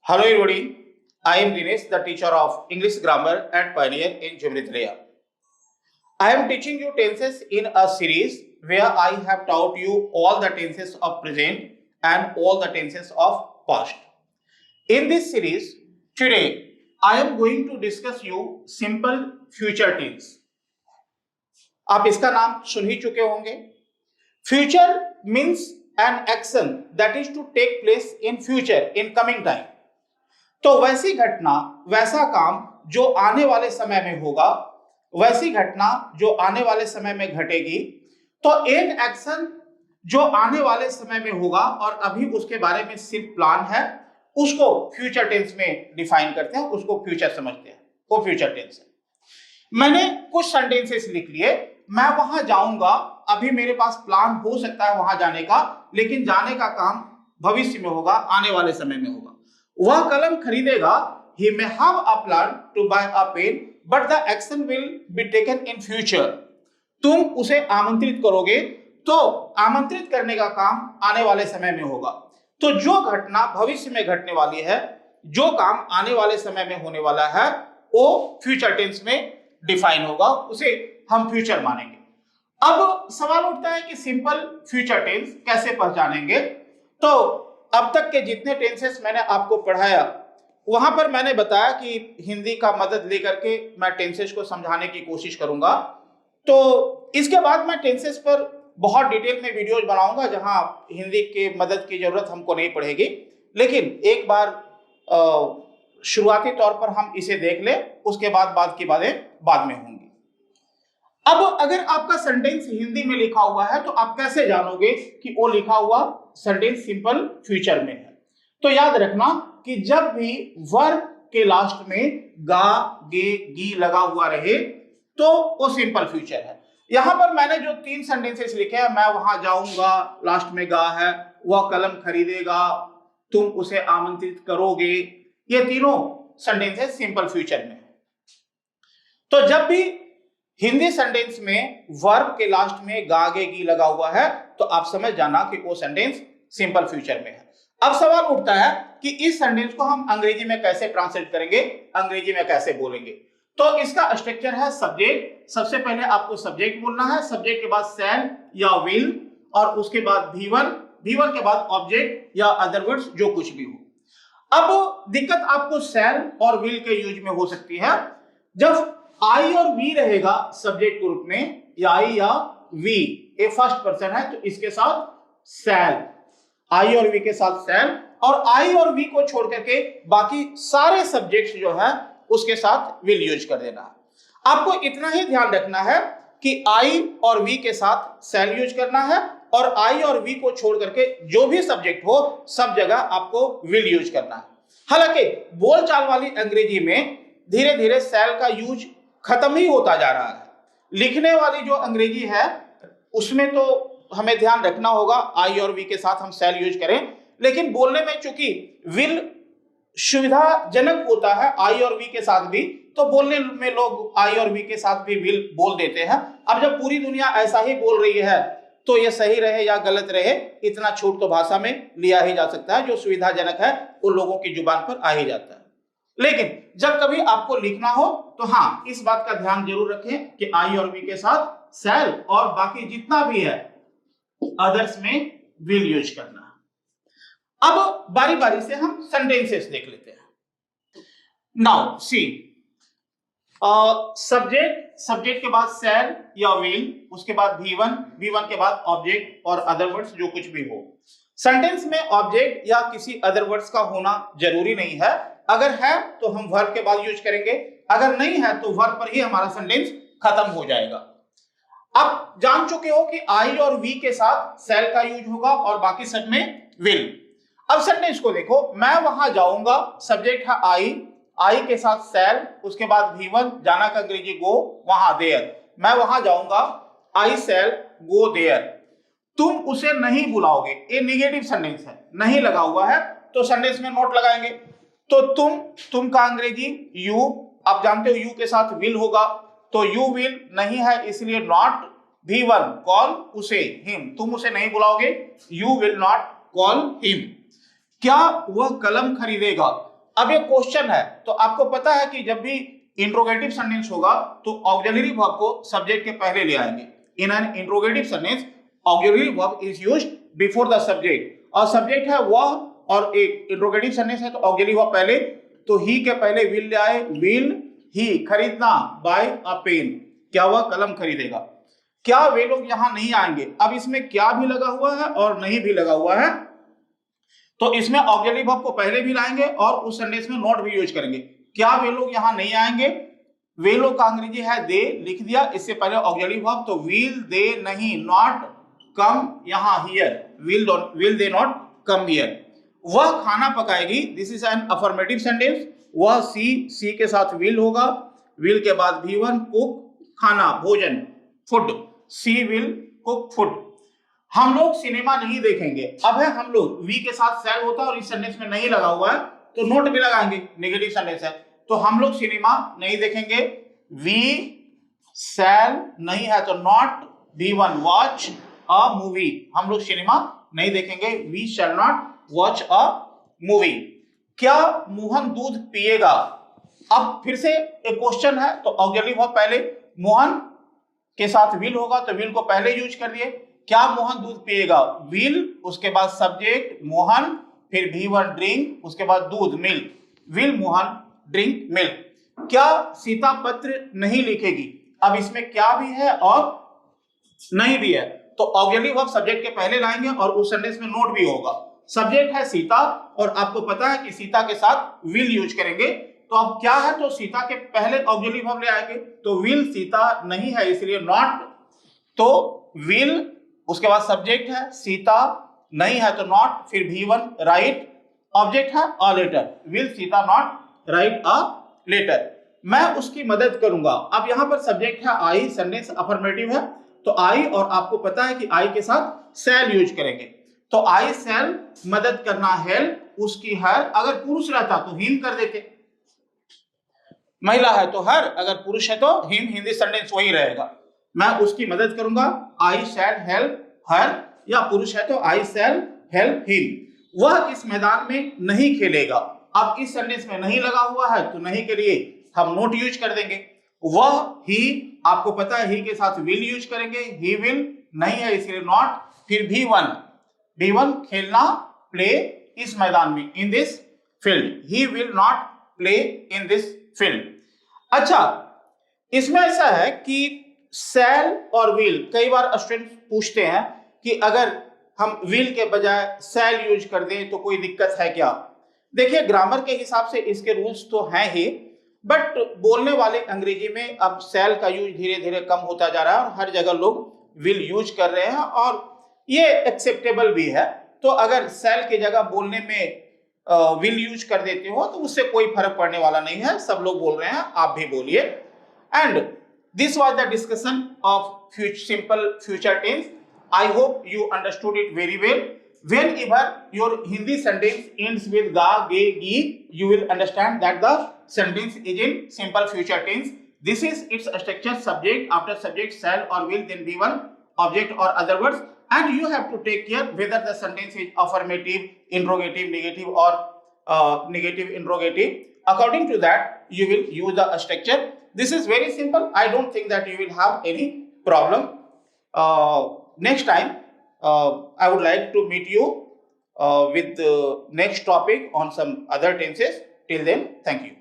Hello everybody, I am Dinesh, the teacher of English Grammar at Pioneer in Jimritlia. I am teaching you tenses in a series where I have taught you all the tenses of present and all the tenses of past. In this series, today I am going to discuss you simple future tense. आप इसका नाम सुन ही चुके होंगे. Future means an action that is to take place in future, in coming time. तो वैसी घटना, वैसा काम जो आने वाले समय में होगा, वैसी घटना जो आने वाले समय में घटेगी. तो एक एक्शन जो आने वाले समय में होगा और अभी उसके बारे में सिर्फ प्लान है, उसको फ्यूचर टेंस में डिफाइन करते हैं, उसको फ्यूचर समझते हैं, वो फ्यूचर टेंस है. मैंने कुछ सेंटेंसेस लिख लिए. मैं वहां जाऊंगा, अभी मेरे पास प्लान हो सकता है वहां जाने का, लेकिन जाने का काम भविष्य में होगा, आने वाले समय में होगा. वह कलम खरीदेगा, he may have a plan to buy a pen, but the action will be taken in future. तुम उसे आमंत्रित करोगे, तो आमंत्रित करने का काम आने वाले समय में होगा. तो जो घटना भविष्य में घटने वाली है, जो काम आने वाले समय में होने वाला है, वो फ्यूचर टेंस में डिफाइन होगा, उसे हम फ्यूचर मानेंगे. अब सवाल उठता है कि सिंपल फ्यूचर टेंस कैसे पहचानेंगे. तो अब तक के जितने टेंसेस मैंने आपको पढ़ाया, वहां पर मैंने बताया कि हिंदी का मदद लेकर के मैं टेंसेस को समझाने की कोशिश करूंगा. तो इसके बाद मैं टेंसेस पर बहुत डिटेल में वीडियोज बनाऊंगा, जहां हिंदी के मदद की जरूरत हमको नहीं पड़ेगी. लेकिन एक बार शुरुआती तौर पर हम इसे देख लें, उसके बाद की बातें बाद में होंगी. अब अगर आपका सेंटेंस हिंदी में लिखा हुआ है, तो आप कैसे जानोगे कि वो लिखा हुआ सेंटेंस सिंपल फ्यूचर में है. तो याद रखना कि जब भी वर्ब के लास्ट में गा, गे, गी लगा हुआ रहे, तो वो सिंपल फ्यूचर है. यहां पर मैंने जो 3 सेंटेंसेस लिखे हैं, मैं वहां जाऊंगा, लास्ट में गा है, वह कलम खरीदेगा, तुम उसे आमंत्रित करोगे, ये तीनों सेंटेंसेस सिंपल फ्यूचर में है. तो जब भी हिंदी सेंटेंस में वर्ब के लास्ट में गा, गे, गी लगा हुआ है, तो आप समझ जाना कि वो सेंटेंस सिंपल फ्यूचर में है. अब सवाल उठता है कि इस सेंटेंस को हम अंग्रेजी में कैसे ट्रांसलेट करेंगे, अंग्रेजी में कैसे बोलेंगे. तो इसका स्ट्रक्चर है सब्जेक्ट. सबसे पहले आपको सब्जेक्ट बोलना है, सब्जेक्ट के बाद शैल या विल, और उसके बाद V1, V1 के बाद ऑब्जेक्ट या अदर वर्ड्स जो कुछ भी हो. अब दिक्कत आपको शैल और विल के यूज में हो सकती है. जब आई और वी रहेगा सब्जेक्ट ग्रुप में, या आई या वी, ए फर्स्ट पर्सन है, तो इसके साथ शैल, आई और वी के साथ शैल, और आई और वी को छोड़ करके बाकी सारे सब्जेक्ट्स जो है उसके साथ विल यूज कर देना. आपको इतना ही ध्यान रखना है कि आई और वी के साथ शैल यूज करना है, और आई और वी को छोड़ करके जो भी सब्जेक्ट हो सब जगह आपको विल यूज करना है. हालांकि बोलचाल वाली अंग्रेजी में धीरे धीरे शैल का यूज खत्म ही होता जा रहा है. लिखने वाली जो अंग्रेजी है उसमें तो हमें ध्यान रखना होगा आई और वी के साथ हम शैल यूज करें, लेकिन बोलने में चूंकि विल सुविधाजनक होता है आई और वी के साथ भी, तो बोलने में लोग आई और वी के साथ भी विल बोल देते हैं. अब जब पूरी दुनिया ऐसा ही बोल रही है, तो ये सही रहे या गलत रहे, इतना छूट तो भाषा में लिया ही जा सकता है. जो सुविधाजनक है वो लोगों की जुबान पर आ ही जाता है. लेकिन जब कभी आपको लिखना हो, तो हाँ, इस बात का ध्यान जरूर रखें कि आई और वी के साथ शैल और बाकी जितना भी है अदर्स में विल यूज करना. अब बारी बारी से हम सेंटेंसेस देख लेते हैं. नाउ सी, सब्जेक्ट के बाद शैल या विल, उसके बाद V1 के बाद ऑब्जेक्ट और अदर वर्ड्स जो कुछ भी हो. सेंटेंस में ऑब्जेक्ट या किसी अदर वर्ड्स का होना जरूरी नहीं है. अगर है तो हम वर्ब के बाद यूज करेंगे, अगर नहीं है तो वर्ब पर ही हमारा सेंटेंस खत्म हो जाएगा. आप जान चुके हो कि आई और वी के साथ शैल का यूज होगा और बाकी सब में विल. अब सेंटेंस को देखो, मैं वहां जाऊंगा, सब्जेक्ट है आई के साथ शैल, उसके बाद V1, जाना का अंग्रेजी गो, वहां देयर. मैं वहां जाऊंगा, आई शैल गो देयर. तुम उसे नहीं बुलाओगे, ये निगेटिव सेंटेंस है, नहीं लगा हुआ है, तो सेंटेंस में नोट लगाएंगे. तो तुम का अंग्रेजी यू, आप जानते हो यू के साथ विल होगा, तो यू विल नहीं है इसलिए नॉट. V1 कॉल उसे, हिम, तुम उसे नहीं बुलाओगे, you will not call him. क्या वह कलम खरीदेगा, अब ये क्वेश्चन है, तो आपको पता है कि जब भी इंट्रोगेटिव सेंटेंस होगा तो ऑक्सिलरी वर्ब को सब्जेक्ट के पहले ले आएंगे। In an interrogative sentence auxiliary verb is used before the subject, और सब्जेक्ट है वह, और एक इंट्रोगेटिव सेंटेंस है तो ऑक्सिलरी वर्ब पहले, तो ही के पहले विल ले आए। विल ही खरीदना, बाय अ पेन, क्या वह कलम खरीदेगा। क्या वे लोग यहां नहीं आएंगे। अब इसमें क्या भी लगा हुआ है और नहीं भी लगा हुआ है, तो इसमें ऑक्सिलरी वर्ब को पहले भी लाएंगे और उस सेंटेंस में नॉट भी यूज करेंगे। क्या वे लोग यहां नहीं आएंगे, वे लोग का अंग्रेजी है दे, लिख दिया, इससे पहले ऑक्सिलरी वर्ब, तो विल दे नहीं, नॉट कम यहां here, will they not come here. वह खाना पकाएगी, this is an affirmative sentence. वह सी के साथ विल होगा, विल के बाद V1 कुक, खाना, भोजन, food, she will cook food. हम लोग सिनेमा नहीं देखेंगे, अब है हम लोग, वी के साथ सेल होता है और इस सेंटेंस में नहीं लगा हुआ है तो नोट भी लगाएंगे, नेगेटिव सेंटेंस है, तो हम लोग सिनेमा नहीं देखेंगे। वी सेल नहीं है तो not, V1 watch a movie, हम लोग सिनेमा नहीं देखेंगे, we shall not watch a movie. क्या मोहन दूध पिएगा। अब फिर से एक क्वेश्चन है तो ऑक्सिलरी वर्ब पहले, मोहन के साथ विल होगा तो विल को पहले यूज कर दिए। क्या मोहन दूध पिएगा, विल, उसके बाद सब्जेक्ट मोहन, फिर V1 ड्रिंक, उसके बाद दूध milk, will Mohan drink milk. क्या सीता पत्र नहीं लिखेगी। अब इसमें क्या भी है और नहीं भी है, तो ऑक्सिलरी वर्ब सब्जेक्ट के पहले लाएंगे और उस सेंटेंस में नोट भी होगा। सब्जेक्ट है सीता और आपको पता है कि सीता के साथ विल यूज करेंगे, तो अब क्या है, तो सीता के पहले ऑक्सिलरी वर्ब ले आएंगे, तो विल सीता नहीं है इसलिए नॉट, तो विल, उसके बाद सब्जेक्ट है सीता नहीं है तो नॉट, फिर V1 राइट, ऑब्जेक्ट है a letter, will Sita not write a letter. मैं उसकी मदद करूंगा। अब यहां पर सब्जेक्ट है आई, सेंटेंस अफर्मेटिव है तो आई, और आपको पता है कि आई के साथ सेल यूज करेंगे, तो आई सेल मदद करना, हेल्प, उसकी हर, अगर पुरुष रहता तो हिम कर देते, महिला है तो हर, अगर पुरुष है तो हिम, हिंदी सेंटेंस वही रहेगा। मैं उसकी मदद करूंगा, आई शैल हेल्प हर, या पुरुष है तो आई शैल हेल्प हिम। वह इस मैदान में नहीं खेलेगा। अब इस सेंटेंस में नहीं लगा हुआ है तो नहीं के लिए हम नोट यूज कर देंगे। वह, ही, आपको पता है ही के साथ विल यूज करेंगे, ही विल नहीं है इसलिए नॉट, फिर V1 खेलना, प्ले इस मैदान में, in this field, he will not play in this field. अच्छा, इसमें ऐसा है कि सेल और विल, कई बार स्टूडेंट पूछते हैं कि अगर हम विल के बजाय सेल यूज कर दें तो कोई दिक्कत है क्या। देखिए, ग्रामर के हिसाब से इसके रूल्स तो हैं ही, बट बोलने वाले अंग्रेजी में अब सेल का यूज धीरे धीरे कम होता जा रहा है और हर जगह लोग विल यूज कर रहे हैं और ये एक्सेप्टेबल भी है। तो अगर सेल की जगह बोलने में विल यूज कर देते हो तो उससे कोई फर्क पड़ने वाला नहीं है, सब लोग बोल रहे हैं, आप भी बोलिए। And this was the discussion of simple future tense. I hope you understood it very well. Whenever your Hindi sentence ends with ga, ge, gi, you will understand that the sentence is in simple future tense. This is its structure: subject, after subject shall or will, then V1 object or other words. And you have to take care whether the sentence is affirmative, interrogative, negative or negative interrogative. According to that, you will use the structure. This is very simple. I don't think that you will have any problem. Next time, I would like to meet you with the next topic on some other tenses. Till then, thank you.